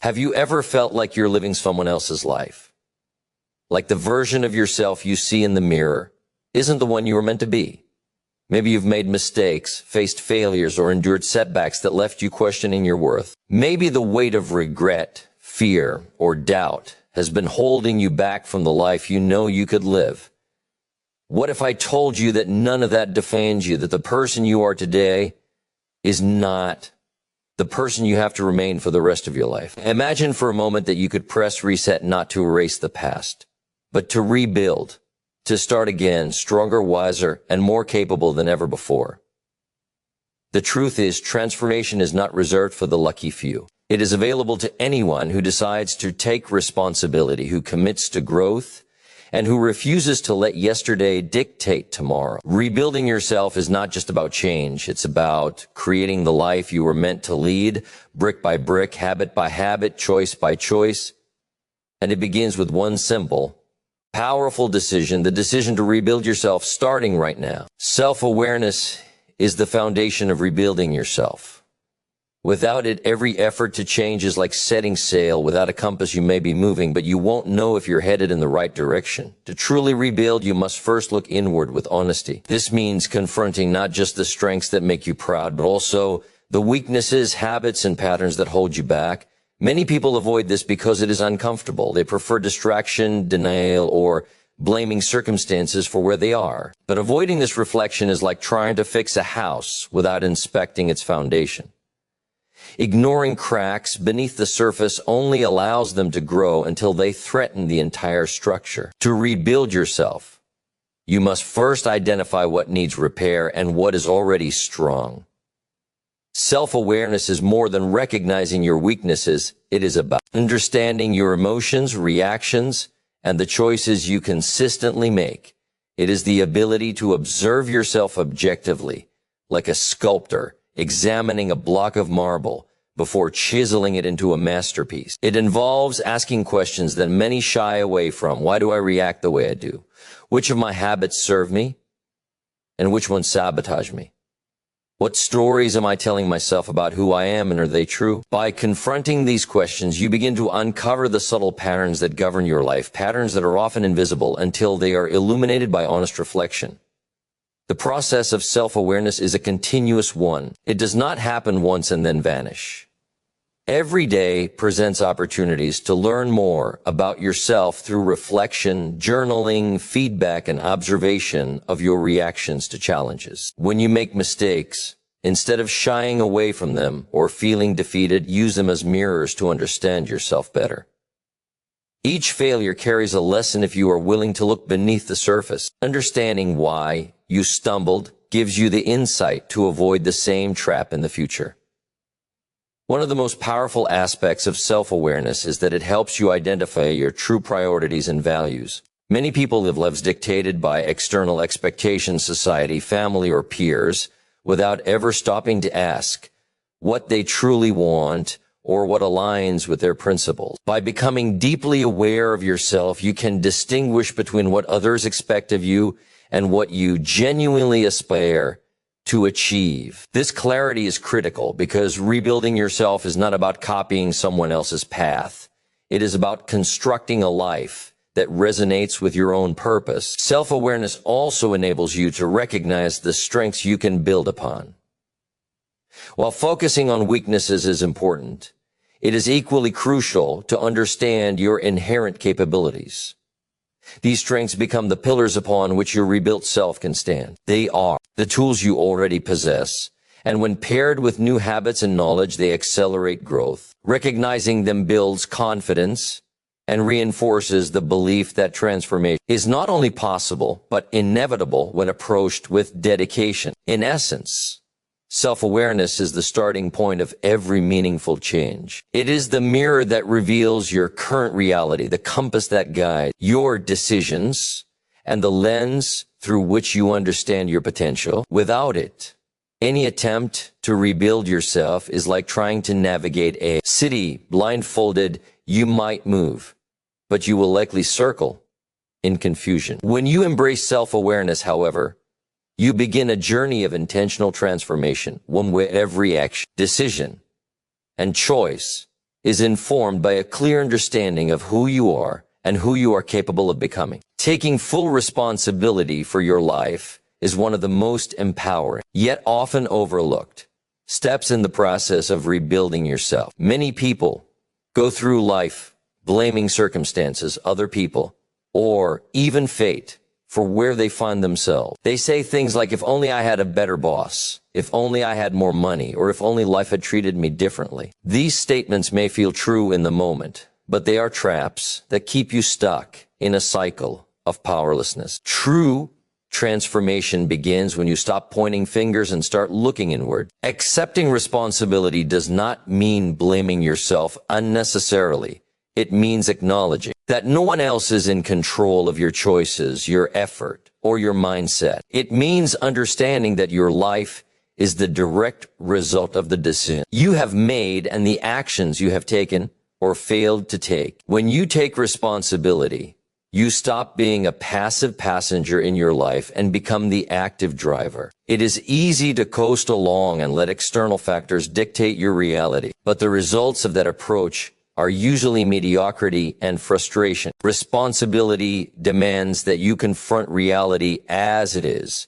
Have you ever felt like you're living someone else's life? Like the version of yourself you see in the mirror isn't the one you were meant to be? Maybe you've made mistakes, faced failures, or endured setbacks that left you questioning your worth. Maybe the weight of regret, fear, or doubt has been holding you back from the life you know you could live. What if I told you that none of that defines you, that the person you are today is not the person you have to remain for the rest of your life? Imagine for a moment that you could press reset not to erase the past, but to rebuild, to start again, stronger, wiser, and more capable than ever before. The truth is, transformation is not reserved for the lucky few. It is available to anyone who decides to take responsibility, who commits to growth, and who refuses to let yesterday dictate tomorrow. Rebuilding yourself is not just about change. It's about creating the life you were meant to lead, brick by brick, habit by habit, choice by choice. And it begins with one simple, powerful decision, the decision to rebuild yourself starting right now. Self-awareness is the foundation of rebuilding yourself. Without it, every effort to change is like setting sail. Without a compass, you may be moving, but you won't know if you're headed in the right direction. To truly rebuild, you must first look inward with honesty. This means confronting not just the strengths that make you proud, but also the weaknesses, habits, and patterns that hold you back. Many people avoid this because it is uncomfortable. They prefer distraction, denial, or blaming circumstances for where they are. But avoiding this reflection is like trying to fix a house without inspecting its foundation. Ignoring cracks beneath the surface only allows them to grow until they threaten the entire structure. To rebuild yourself, you must first identify what needs repair and what is already strong. Self-awareness is more than recognizing your weaknesses. It is about understanding your emotions, reactions, and the choices you consistently make. It is the ability to observe yourself objectively, like a sculptor examining a block of marble before chiseling it into a masterpiece. It involves asking questions that many shy away from. Why do I react the way I do? Which of my habits serve me? And which ones sabotage me? What stories am I telling myself about who I am, and are they true? By confronting these questions, you begin to uncover the subtle patterns that govern your life, patterns that are often invisible until they are illuminated by honest reflection. The process of self-awareness is a continuous one. It does not happen once and then vanish. Every day presents opportunities to learn more about yourself through reflection, journaling, feedback, and observation of your reactions to challenges. When you make mistakes, instead of shying away from them or feeling defeated, use them as mirrors to understand yourself better. Each failure carries a lesson if you are willing to look beneath the surface. Understanding why you stumbled gives you the insight to avoid the same trap in the future. One of the most powerful aspects of self-awareness is that it helps you identify your true priorities and values. Many people live lives dictated by external expectations, society, family, or peers, without ever stopping to ask what they truly want or what aligns with their principles. By becoming deeply aware of yourself, you can distinguish between what others expect of you and what you genuinely aspire to achieve. This clarity is critical because rebuilding yourself is not about copying someone else's path. It is about constructing a life that resonates with your own purpose. Self-awareness also enables you to recognize the strengths you can build upon. While focusing on weaknesses is important, it is equally crucial to understand your inherent capabilities. These strengths become the pillars upon which your rebuilt self can stand. They are the tools you already possess, and when paired with new habits and knowledge, they accelerate growth. Recognizing them builds confidence and reinforces the belief that transformation is not only possible, but inevitable when approached with dedication. In essence, self-awareness is the starting point of every meaningful change. It is the mirror that reveals your current reality, the compass that guides your decisions, and the lens through which you understand your potential. Without it, any attempt to rebuild yourself is like trying to navigate a city blindfolded. You might move, but you will likely circle in confusion. When you embrace self-awareness, however, you begin a journey of intentional transformation, one where every action, decision, and choice is informed by a clear understanding of who you are and who you are capable of becoming. Taking full responsibility for your life is one of the most empowering, yet often overlooked, steps in the process of rebuilding yourself. Many people go through life blaming circumstances, other people, or even fate for where they find themselves. They say things like, if only I had a better boss, if only I had more money, or if only life had treated me differently. These statements may feel true in the moment, but they are traps that keep you stuck in a cycle of powerlessness. True transformation begins when you stop pointing fingers and start looking inward. Accepting responsibility does not mean blaming yourself unnecessarily. It means acknowledging that no one else is in control of your choices, your effort, or your mindset. It means understanding that your life is the direct result of the decision you have made and the actions you have taken or failed to take. When you take responsibility, you stop being a passive passenger in your life and become the active driver. It is easy to coast along and let external factors dictate your reality, but the results of that approach are usually mediocrity and frustration. Responsibility demands that you confront reality as it is,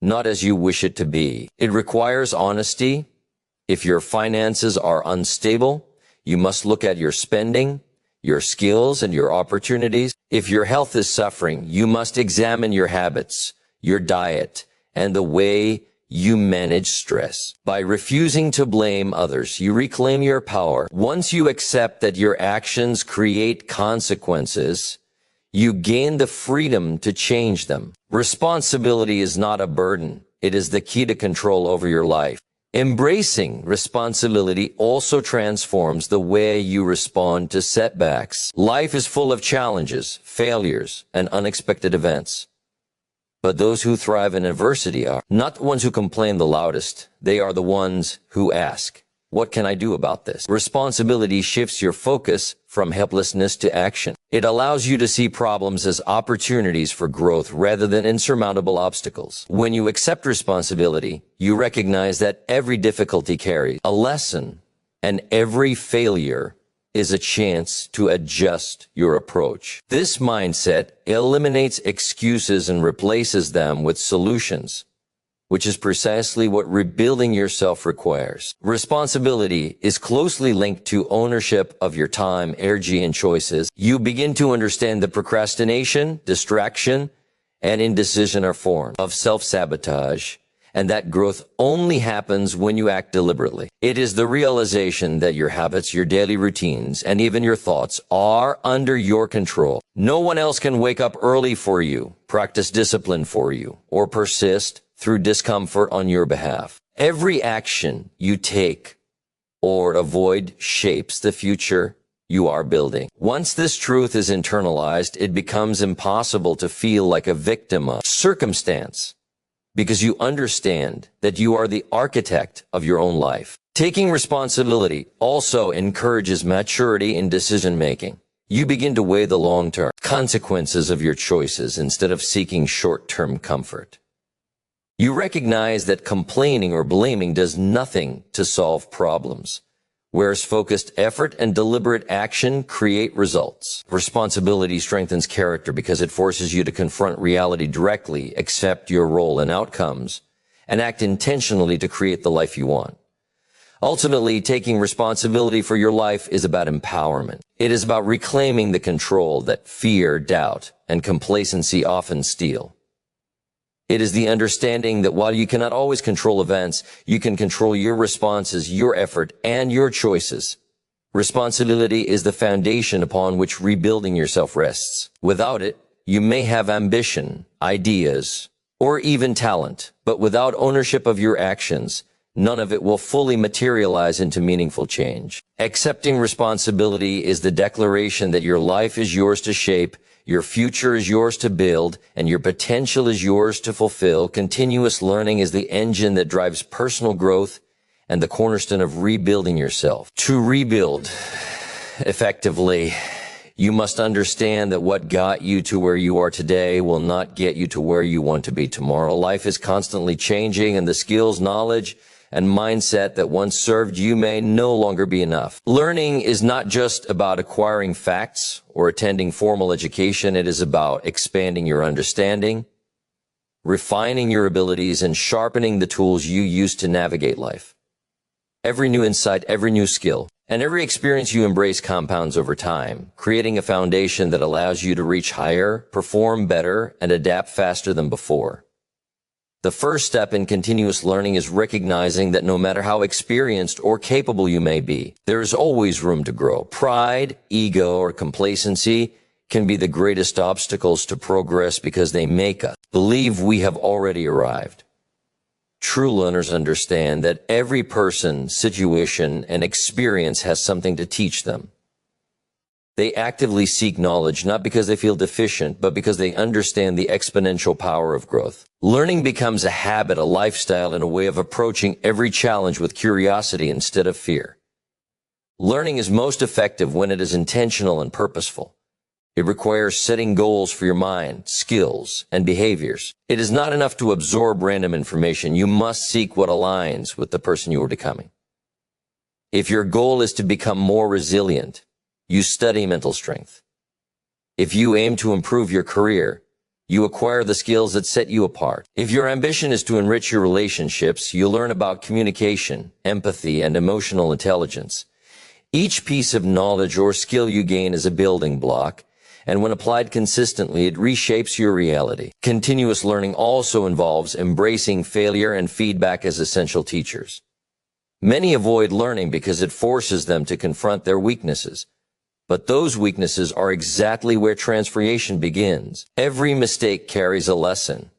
not as you wish it to be. It requires honesty. If your finances are unstable, you must look at your spending, your skills, and your opportunities. If your health is suffering, you must examine your habits, your diet, and the way you manage stress. By refusing to blame others, you reclaim your power. Once you accept that your actions create consequences, you gain the freedom to change them. Responsibility is not a burden. It is the key to control over your life. Embracing responsibility also transforms the way you respond to setbacks. Life is full of challenges, failures, and unexpected events. But those who thrive in adversity are not the ones who complain the loudest. They are the ones who ask, what can I do about this? Responsibility shifts your focus from helplessness to action. It allows you to see problems as opportunities for growth rather than insurmountable obstacles. When you accept responsibility, you recognize that every difficulty carries a lesson, and every failure is a chance to adjust your approach. This mindset eliminates excuses and replaces them with solutions, which is precisely what rebuilding yourself requires. Responsibility is closely linked to ownership of your time, energy, and choices. You begin to understand that procrastination, distraction, and indecision are forms of self-sabotage, and that growth only happens when you act deliberately. It is the realization that your habits, your daily routines, and even your thoughts are under your control. No one else can wake up early for you, practice discipline for you, or persist through discomfort on your behalf. Every action you take or avoid shapes the future you are building. Once this truth is internalized, it becomes impossible to feel like a victim of circumstance, because you understand that you are the architect of your own life. Taking responsibility also encourages maturity in decision-making. You begin to weigh the long-term consequences of your choices instead of seeking short-term comfort. You recognize that complaining or blaming does nothing to solve problems, whereas focused effort and deliberate action create results. Responsibility strengthens character because it forces you to confront reality directly, accept your role and outcomes, and act intentionally to create the life you want. Ultimately, taking responsibility for your life is about empowerment. It is about reclaiming the control that fear, doubt, and complacency often steal. It is the understanding that while you cannot always control events, you can control your responses, your effort, and your choices. Responsibility is the foundation upon which rebuilding yourself rests. Without it, you may have ambition, ideas, or even talent, but without ownership of your actions, none of it will fully materialize into meaningful change. Accepting responsibility is the declaration that your life is yours to shape, your future is yours to build, and your potential is yours to fulfill. Continuous learning is the engine that drives personal growth and the cornerstone of rebuilding yourself. To rebuild effectively, you must understand that what got you to where you are today will not get you to where you want to be tomorrow. Life is constantly changing, and the skills, knowledge, and mindset that once served you may no longer be enough. Learning is not just about acquiring facts or attending formal education. It is about expanding your understanding, refining your abilities, and sharpening the tools you use to navigate life. Every new insight, every new skill, and every experience you embrace compounds over time, creating a foundation that allows you to reach higher, perform better, and adapt faster than before. The first step in continuous learning is recognizing that no matter how experienced or capable you may be, there is always room to grow. Pride, ego, or complacency can be the greatest obstacles to progress because they make us believe we have already arrived. True learners understand that every person, situation, and experience has something to teach them. They actively seek knowledge not because they feel deficient, but because they understand the exponential power of growth. Learning becomes a habit, a lifestyle, and a way of approaching every challenge with curiosity instead of fear. Learning is most effective when it is intentional and purposeful. It requires setting goals for your mind, skills, and behaviors. It is not enough to absorb random information. You must seek what aligns with the person you are becoming. If your goal is to become more resilient, you study mental strength. If you aim to improve your career, you acquire the skills that set you apart. If your ambition is to enrich your relationships, you learn about communication, empathy, and emotional intelligence. Each piece of knowledge or skill you gain is a building block, and when applied consistently, it reshapes your reality. Continuous learning also involves embracing failure and feedback as essential teachers. Many avoid learning because it forces them to confront their weaknesses. But those weaknesses are exactly where transformation begins. Every mistake carries a lesson,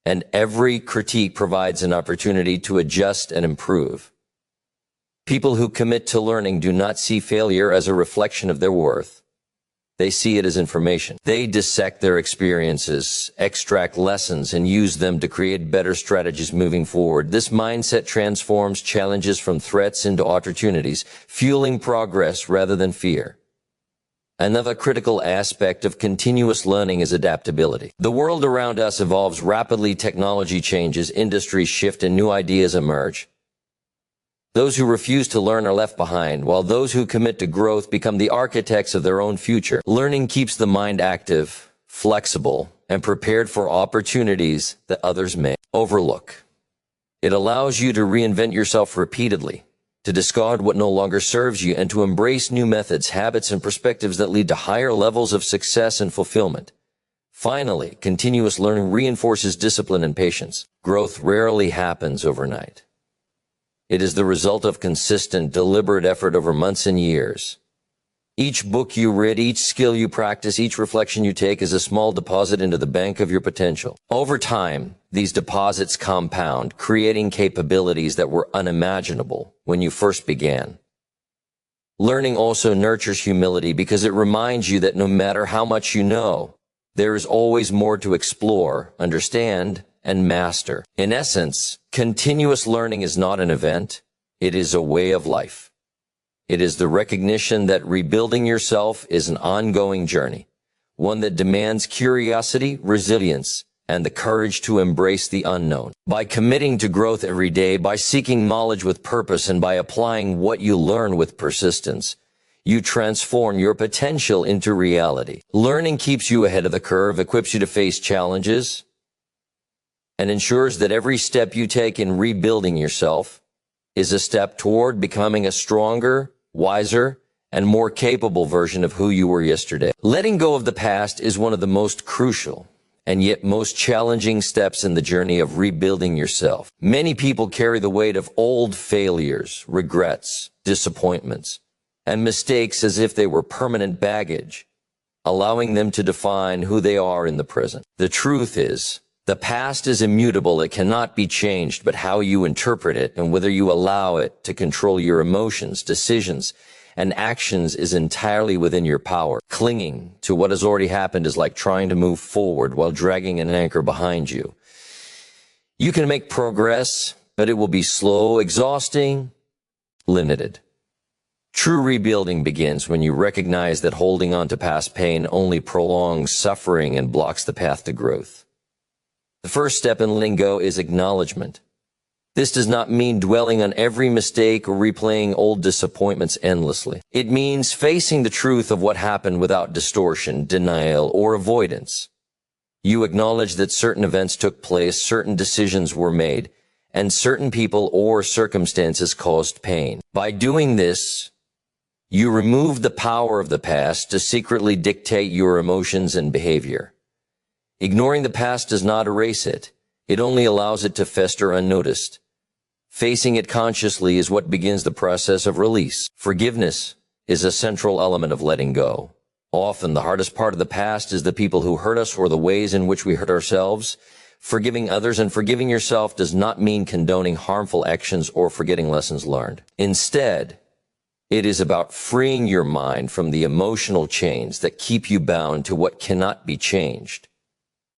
and every critique provides an opportunity to adjust and improve. People who commit to learning do not see failure as a reflection of their worth. They see it as information. They dissect their experiences, extract lessons, and use them to create better strategies moving forward. This mindset transforms challenges from threats into opportunities, fueling progress rather than fear. Another critical aspect of continuous learning is adaptability. The world around us evolves rapidly, technology changes, industries shift, and new ideas emerge. Those who refuse to learn are left behind, while those who commit to growth become the architects of their own future. Learning keeps the mind active, flexible, and prepared for opportunities that others may overlook. It allows you to reinvent yourself repeatedly, to discard what no longer serves you, and to embrace new methods, habits, and perspectives that lead to higher levels of success and fulfillment. Finally, continuous learning reinforces discipline and patience. Growth rarely happens overnight. It is the result of consistent, deliberate effort over months and years. Each book you read, each skill you practice, each reflection you take is a small deposit into the bank of your potential. Over time, these deposits compound, creating capabilities that were unimaginable when you first began. Learning also nurtures humility because it reminds you that no matter how much you know, there is always more to explore, understand, and master. In essence, continuous learning is not an event, it is a way of life. It is the recognition that rebuilding yourself is an ongoing journey, one that demands curiosity, resilience, and the courage to embrace the unknown. By committing to growth every day, by seeking knowledge with purpose, and by applying what you learn with persistence, you transform your potential into reality. Learning keeps you ahead of the curve, equips you to face challenges, and ensures that every step you take in rebuilding yourself is a step toward becoming a stronger, wiser, and more capable version of who you were yesterday. Letting go of the past is one of the most crucial and yet most challenging steps in the journey of rebuilding yourself. Many people carry the weight of old failures, regrets, disappointments, and mistakes as if they were permanent baggage, allowing them to define who they are in the present. The truth is, the past is immutable. It cannot be changed, but how you interpret it and whether you allow it to control your emotions, decisions, and actions is entirely within your power. Clinging to what has already happened is like trying to move forward while dragging an anchor behind you. You can make progress, but it will be slow, exhausting, limited. True rebuilding begins when you recognize that holding on to past pain only prolongs suffering and blocks the path to growth. The first step in letting go is acknowledgement. This does not mean dwelling on every mistake or replaying old disappointments endlessly. It means facing the truth of what happened without distortion, denial, or avoidance. You acknowledge that certain events took place, certain decisions were made, and certain people or circumstances caused pain. By doing this, you remove the power of the past to secretly dictate your emotions and behavior. Ignoring the past does not erase it. It only allows it to fester unnoticed. Facing it consciously is what begins the process of release. Forgiveness is a central element of letting go. Often the hardest part of the past is the people who hurt us or the ways in which we hurt ourselves. Forgiving others and forgiving yourself does not mean condoning harmful actions or forgetting lessons learned. Instead, it is about freeing your mind from the emotional chains that keep you bound to what cannot be changed.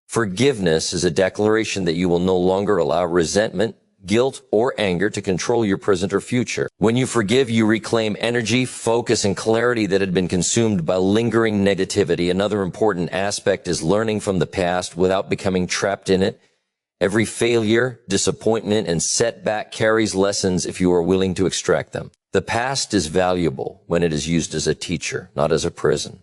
Forgiveness is a declaration that you will no longer allow resentment, guilt, or anger to control your present or future. When you forgive, you reclaim energy, focus, and clarity that had been consumed by lingering negativity. Another important aspect is learning from the past without becoming trapped in it. Every failure, disappointment, and setback carries lessons if you are willing to extract them. The past is valuable when it is used as a teacher, not as a prison.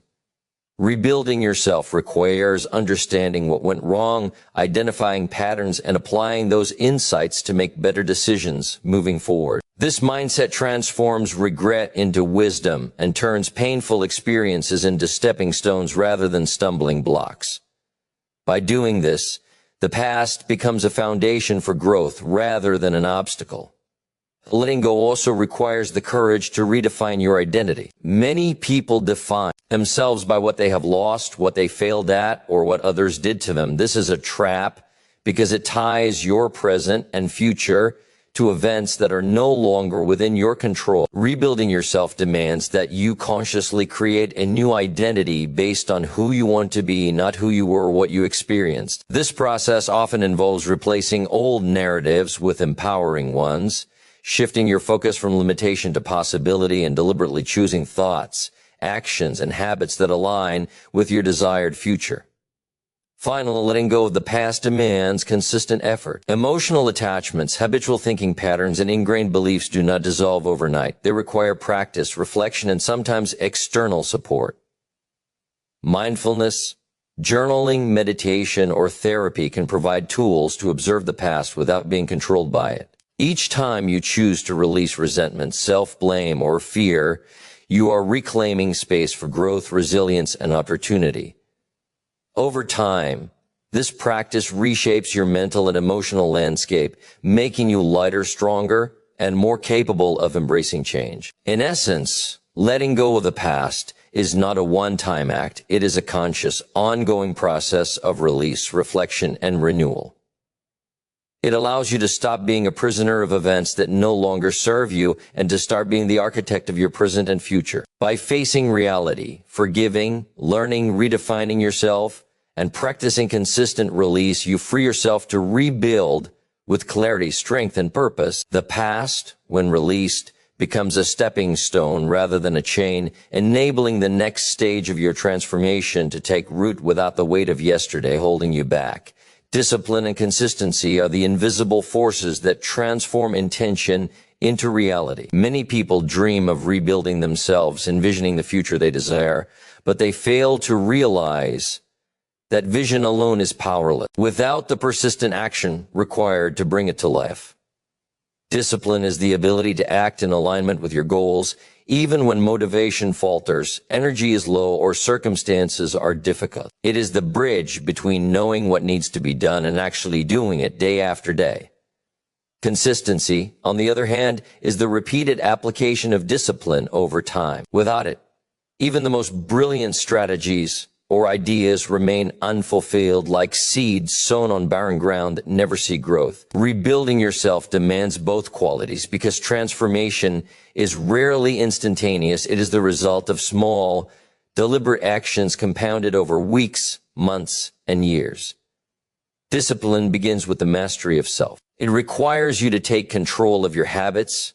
Rebuilding yourself requires understanding what went wrong, identifying patterns, and applying those insights to make better decisions moving forward. This mindset transforms regret into wisdom and turns painful experiences into stepping stones rather than stumbling blocks. By doing this, the past becomes a foundation for growth rather than an obstacle. Letting go also requires the courage to redefine your identity. Many people define themselves by what they have lost, what they failed at, or what others did to them. This is a trap because it ties your present and future to events that are no longer within your control. Rebuilding yourself demands that you consciously create a new identity based on who you want to be, not who you were or what you experienced. This process often involves replacing old narratives with empowering ones, shifting your focus from limitation to possibility, and deliberately choosing thoughts, actions, and habits that align with your desired future. Finally, letting go of the past demands consistent effort. Emotional attachments, habitual thinking patterns, and ingrained beliefs do not dissolve overnight. They require practice, reflection, and sometimes external support. Mindfulness, journaling, meditation, or therapy can provide tools to observe the past without being controlled by it. Each time you choose to release resentment, self-blame, or fear, you are reclaiming space for growth, resilience, and opportunity. Over time, this practice reshapes your mental and emotional landscape, making you lighter, stronger, and more capable of embracing change. In essence, letting go of the past is not a one-time act. It is a conscious, ongoing process of release, reflection, and renewal. It allows you to stop being a prisoner of events that no longer serve you and to start being the architect of your present and future. By facing reality, forgiving, learning, redefining yourself, and practicing consistent release, you free yourself to rebuild with clarity, strength, and purpose. The past, when released, becomes a stepping stone rather than a chain, enabling the next stage of your transformation to take root without the weight of yesterday holding you back. Discipline and consistency are the invisible forces that transform intention into reality. Many people dream of rebuilding themselves, envisioning the future they desire, but they fail to realize that vision alone is powerless without the persistent action required to bring it to life. Discipline is the ability to act in alignment with your goals, even when motivation falters, energy is low, or circumstances are difficult. It is the bridge between knowing what needs to be done and actually doing it day after day. Consistency, on the other hand, is the repeated application of discipline over time. Without it, even the most brilliant strategies or ideas remain unfulfilled, like seeds sown on barren ground that never see growth. Rebuilding yourself demands both qualities because transformation is rarely instantaneous. It is the result of small, deliberate actions compounded over weeks, months, and years. Discipline begins with the mastery of self. It requires you to take control of your habits,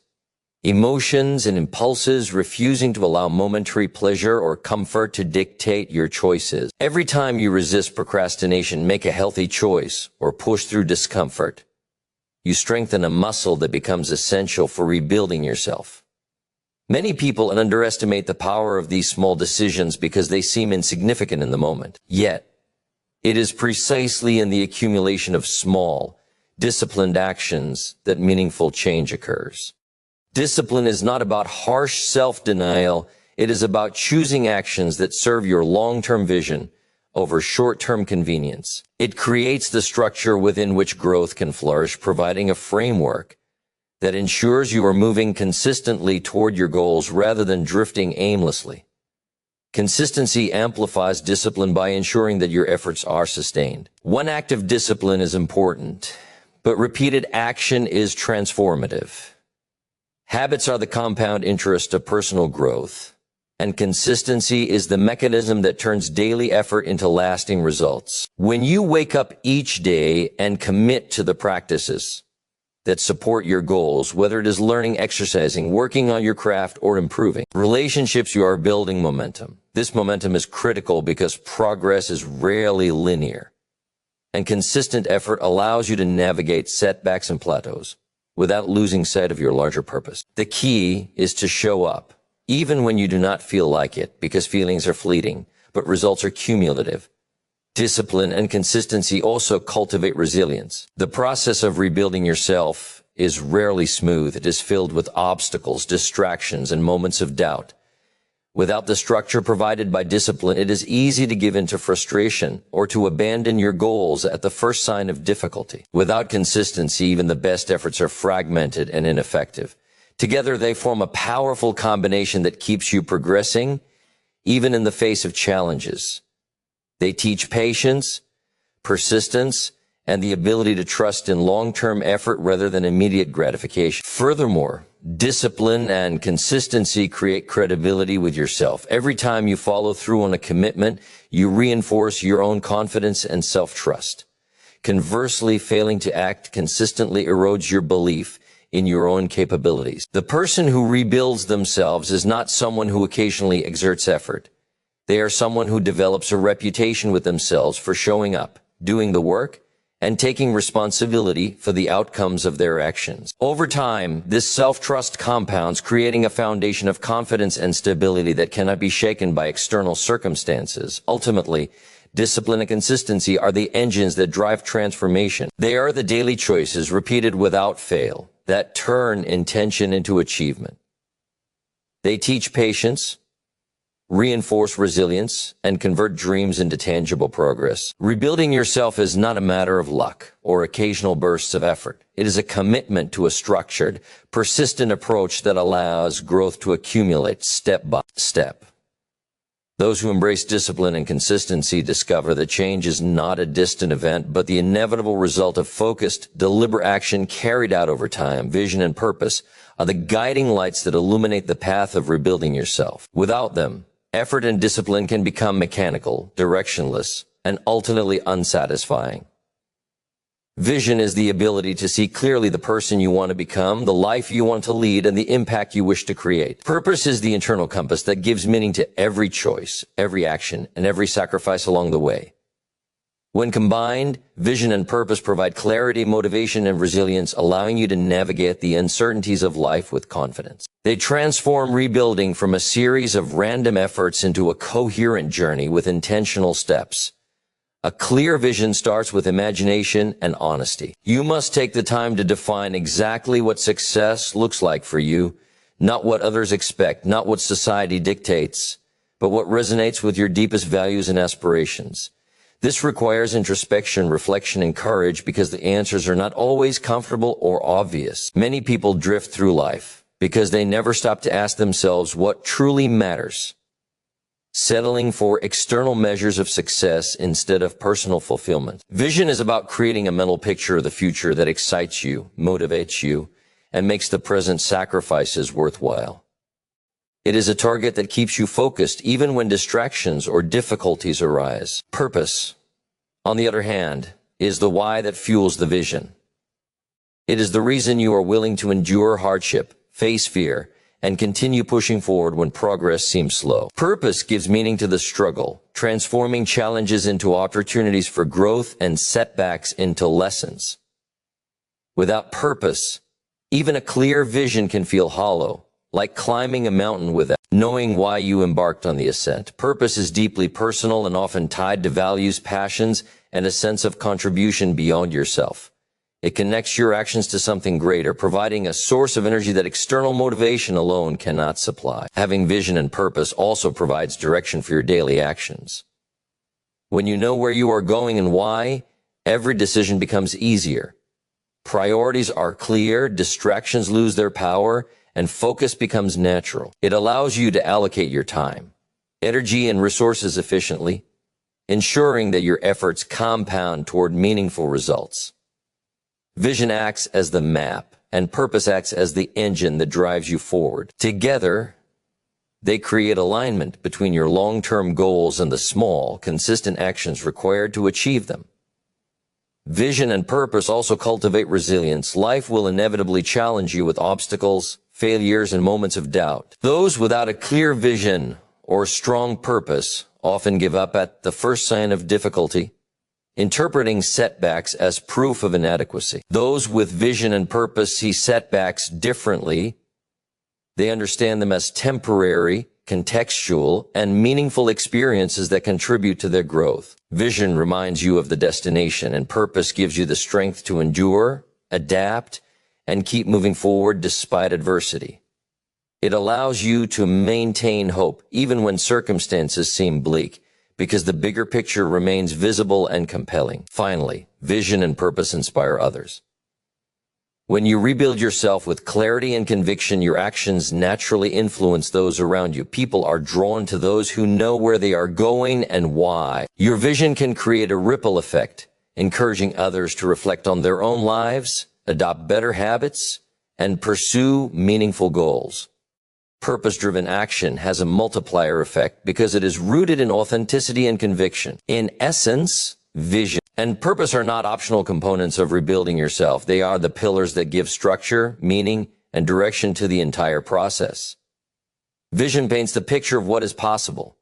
emotions, and impulses, refusing to allow momentary pleasure or comfort to dictate your choices. Every time you resist procrastination, make a healthy choice, or push through discomfort, You strengthen a muscle that becomes essential for rebuilding yourself. Many people underestimate the power of these small decisions because they seem insignificant in the moment. Yet, it is precisely in the accumulation of small, disciplined actions that meaningful change occurs. Discipline is not about harsh self-denial. It is about choosing actions that serve your long-term vision over short-term convenience. It creates the structure within which growth can flourish, providing a framework that ensures you are moving consistently toward your goals rather than drifting aimlessly. Consistency amplifies discipline by ensuring that your efforts are sustained. One act of discipline is important, but repeated action is transformative. Habits are the compound interest of personal growth, and consistency is the mechanism that turns daily effort into lasting results. When you wake up each day and commit to the practices that support your goals, whether it is learning, exercising, working on your craft, or improving relationships, you are building momentum. This momentum is critical because progress is rarely linear, and consistent effort allows you to navigate setbacks and plateaus without losing sight of your larger purpose. The key is to show up, even when you do not feel like it, because feelings are fleeting, but results are cumulative. Discipline and consistency also cultivate resilience. The process of rebuilding yourself is rarely smooth. It is filled with obstacles, distractions, and moments of doubt. Without the structure provided by discipline, it is easy to give in to frustration or to abandon your goals at the first sign of difficulty. Without consistency, even the best efforts are fragmented and ineffective. Together, they form a powerful combination that keeps you progressing, even in the face of challenges. They teach patience, persistence, and the ability to trust in long-term effort rather than immediate gratification. Furthermore, discipline and consistency create credibility with yourself. Every time you follow through on a commitment, you reinforce your own confidence and self-trust. Conversely, failing to act consistently erodes your belief in your own capabilities. The person who rebuilds themselves is not someone who occasionally exerts effort. They are someone who develops a reputation with themselves for showing up, doing the work, and taking responsibility for the outcomes of their actions. Over time, this self-trust compounds, creating a foundation of confidence and stability that cannot be shaken by external circumstances. Ultimately, discipline and consistency are the engines that drive transformation. They are the daily choices, repeated without fail, that turn intention into achievement. They teach patience, reinforce resilience, and convert dreams into tangible progress. Rebuilding yourself is not a matter of luck or occasional bursts of effort. It is a commitment to a structured, persistent approach that allows growth to accumulate step by step. Those who embrace discipline and consistency discover that change is not a distant event, but the inevitable result of focused, deliberate action carried out over time. Vision and purpose are the guiding lights that illuminate the path of rebuilding yourself. Without them, effort and discipline can become mechanical, directionless, and ultimately unsatisfying. Vision is the ability to see clearly the person you want to become, the life you want to lead, and the impact you wish to create. Purpose is the internal compass that gives meaning to every choice, every action, and every sacrifice along the way. When combined, vision and purpose provide clarity, motivation, and resilience, allowing you to navigate the uncertainties of life with confidence. They transform rebuilding from a series of random efforts into a coherent journey with intentional steps. A clear vision starts with imagination and honesty. You must take the time to define exactly what success looks like for you, not what others expect, not what society dictates, but what resonates with your deepest values and aspirations. This requires introspection, reflection, and courage because the answers are not always comfortable or obvious. Many people drift through life because they never stop to ask themselves what truly matters, settling for external measures of success instead of personal fulfillment. Vision is about creating a mental picture of the future that excites you, motivates you, and makes the present sacrifices worthwhile. It is a target that keeps you focused even when distractions or difficulties arise. Purpose, on the other hand, is the why that fuels the vision. It is the reason you are willing to endure hardship, face fear, and continue pushing forward when progress seems slow. Purpose gives meaning to the struggle, transforming challenges into opportunities for growth and setbacks into lessons. Without purpose, even a clear vision can feel hollow, like climbing a mountain without knowing why you embarked on the ascent. Purpose is deeply personal and often tied to values, passions, and a sense of contribution beyond yourself. It connects your actions to something greater, providing a source of energy that external motivation alone cannot supply. Having vision and purpose also provides direction for your daily actions. When you know where you are going and why, every decision becomes easier. Priorities are clear, distractions lose their power, and focus becomes natural. It allows you to allocate your time, energy, and resources efficiently, ensuring that your efforts compound toward meaningful results. Vision acts as the map, and purpose acts as the engine that drives you forward. Together, they create alignment between your long-term goals and the small, consistent actions required to achieve them. Vision and purpose also cultivate resilience. Life will inevitably challenge you with obstacles, failures, and moments of doubt. Those without a clear vision or strong purpose often give up at the first sign of difficulty, interpreting setbacks as proof of inadequacy. Those with vision and purpose see setbacks differently. They understand them as temporary, contextual, and meaningful experiences that contribute to their growth. Vision reminds you of the destination, and purpose gives you the strength to endure, adapt, and keep moving forward despite adversity. It allows you to maintain hope even when circumstances seem bleak, because the bigger picture remains visible and compelling. Finally, vision and purpose inspire others. When you rebuild yourself with clarity and conviction, your actions naturally influence those around you. People are drawn to those who know where they are going and why. Your vision can create a ripple effect, encouraging others to reflect on their own lives, adopt better habits, and pursue meaningful goals. Purpose-driven action has a multiplier effect because it is rooted in authenticity and conviction. In essence, vision and purpose are not optional components of rebuilding yourself. They are the pillars that give structure, meaning, and direction to the entire process. Vision paints the picture of what is possible,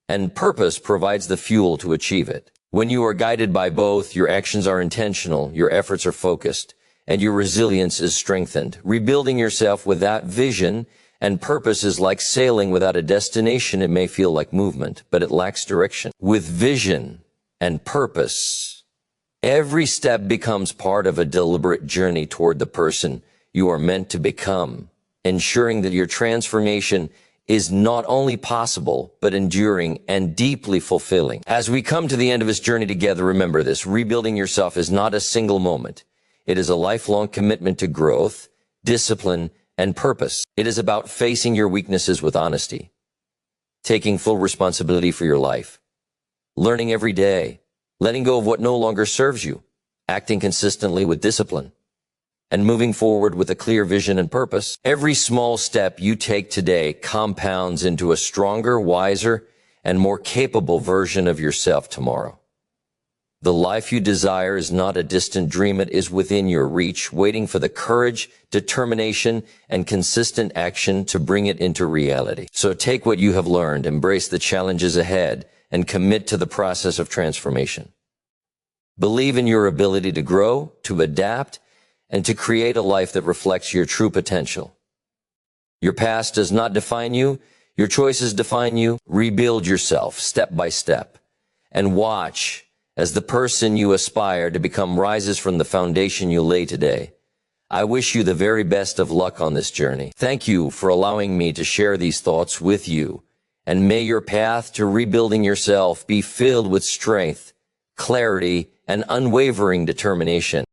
and purpose provides the fuel to achieve it. When you are guided by both, your actions are intentional, your efforts are focused, and your resilience is strengthened. Rebuilding yourself without vision and purpose is like sailing without a destination. It may feel like movement, but it lacks direction. With vision and purpose, every step becomes part of a deliberate journey toward the person you are meant to become, ensuring that your transformation is not only possible, but enduring and deeply fulfilling. As we come to the end of this journey together, remember this: rebuilding yourself is not a single moment. It is a lifelong commitment to growth, discipline, and purpose. It is about facing your weaknesses with honesty, taking full responsibility for your life, learning every day, letting go of what no longer serves you, acting consistently with discipline, and moving forward with a clear vision and purpose. Every small step you take today compounds into a stronger, wiser, and more capable version of yourself tomorrow. The life you desire is not a distant dream. It is within your reach, waiting for the courage, determination, and consistent action to bring it into reality. So take what you have learned, embrace the challenges ahead, and commit to the process of transformation. Believe in your ability to grow, to adapt, and to create a life that reflects your true potential. Your past does not define you. Your choices define you. Rebuild yourself step by step, and watch as the person you aspire to become rises from the foundation you lay today. I wish you the very best of luck on this journey. Thank you for allowing me to share these thoughts with you, and may your path to rebuilding yourself be filled with strength, clarity, and unwavering determination.